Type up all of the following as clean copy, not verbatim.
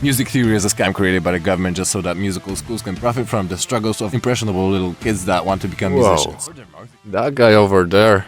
Music theory is a scam created by the government just so that musical schools can profit from the struggles of impressionable little kids that want to become musicians. That guy over there,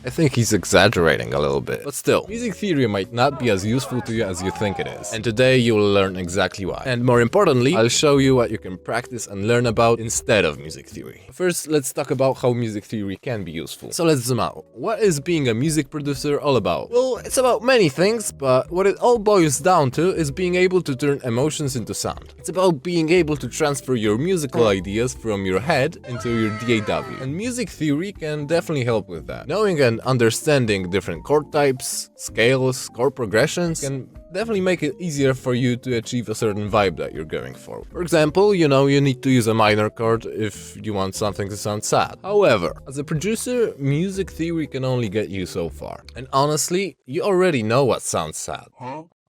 I think he's exaggerating a little bit. But still, music theory might not be as useful to you as you think it is. And today you will learn exactly why. And more importantly, I'll show you what you can practice and learn about instead of music theory. First, let's talk about how music theory can be useful. So let's zoom out. What is being a music producer all about? Well, it's about many things, but what it all boils down to is being able to turn emotions into sound. It's about being able to transfer your musical ideas from your head into your DAW. And music theory can definitely help with that. Knowing and understanding different chord types, scales, chord progressions can definitely make it easier for you to achieve a certain vibe that you're going for. For example, you need to use a minor chord if you want something to sound sad. However, as a producer, music theory can only get you so far. And honestly, you already know what sounds sad.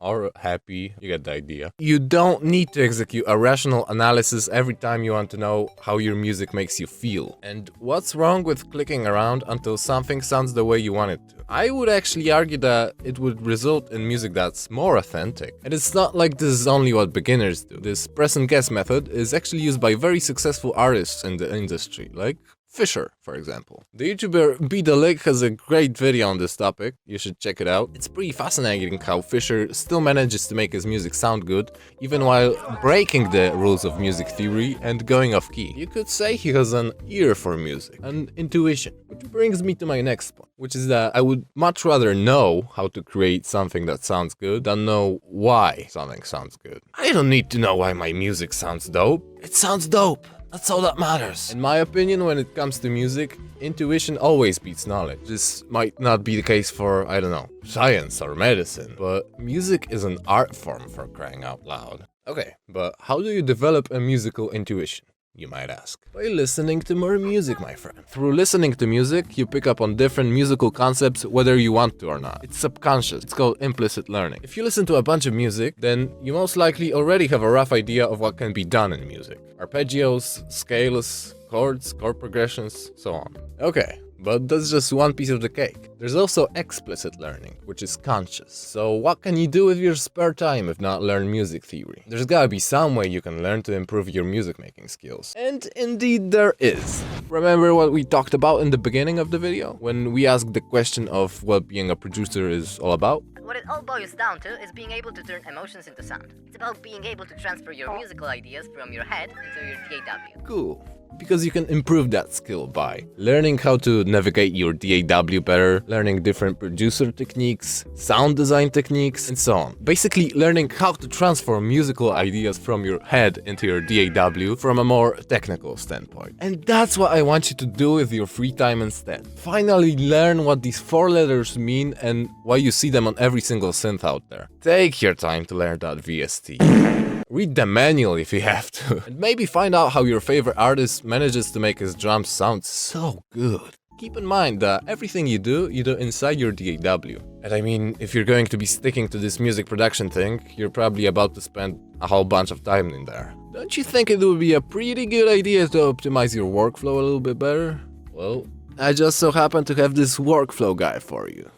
Or happy, you get the idea. You don't need to execute a rational analysis every time you want to know how your music makes you feel. And what's wrong with clicking around until something sounds the way you want it to? I would actually argue that it would result in music that's more authentic. And it's not like this is only what beginners do. This press and guess method is actually used by very successful artists in the industry, like Fisher, for example. The YouTuber Be The Lick has a great video on this topic, you should check it out. It's pretty fascinating how Fisher still manages to make his music sound good, even while breaking the rules of music theory and going off key. You could say he has an ear for music, an intuition. Which brings me to my next point, which is that I would much rather know how to create something that sounds good than know why something sounds good. I don't need to know why my music sounds dope. It sounds dope. That's all that matters. In my opinion, when it comes to music, intuition always beats knowledge. This might not be the case for, I don't know, science or medicine, but music is an art form, for crying out loud. Okay, but how do you develop a musical intuition, you might ask? By listening to more music, my friend. Through listening to music, you pick up on different musical concepts whether you want to or not. It's subconscious. It's called implicit learning. If you listen to a bunch of music, then you most likely already have a rough idea of what can be done in music. Arpeggios, scales, chords, chord progressions, so on. Okay. But that's just one piece of the cake. There's also explicit learning, which is conscious. So what can you do with your spare time if not learn music theory? There's gotta be some way you can learn to improve your music making skills. And indeed there is. Remember what we talked about in the beginning of the video? When we asked the question of what being a producer is all about? What it all boils down to is being able to turn emotions into sound. It's about being able to transfer your musical ideas from your head into your DAW. Cool. Because you can improve that skill by learning how to navigate your DAW better, learning different producer techniques, sound design techniques, and so on. Basically, learning how to transform musical ideas from your head into your DAW from a more technical standpoint. And that's what I want you to do with your free time instead. Finally learn what these 4 letters mean and why you see them on every single synth out there. Take your time to learn that VST. Read the manual if you have to. And maybe find out how your favorite artist manages to make his drums sound so good. Keep in mind that everything you do inside your DAW. And I mean, if you're going to be sticking to this music production thing, you're probably about to spend a whole bunch of time in there. Don't you think it would be a pretty good idea to optimize your workflow a little bit better? Well, I just so happen to have this workflow guide for you.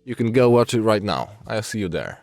You can go watch it right now. I'll see you there.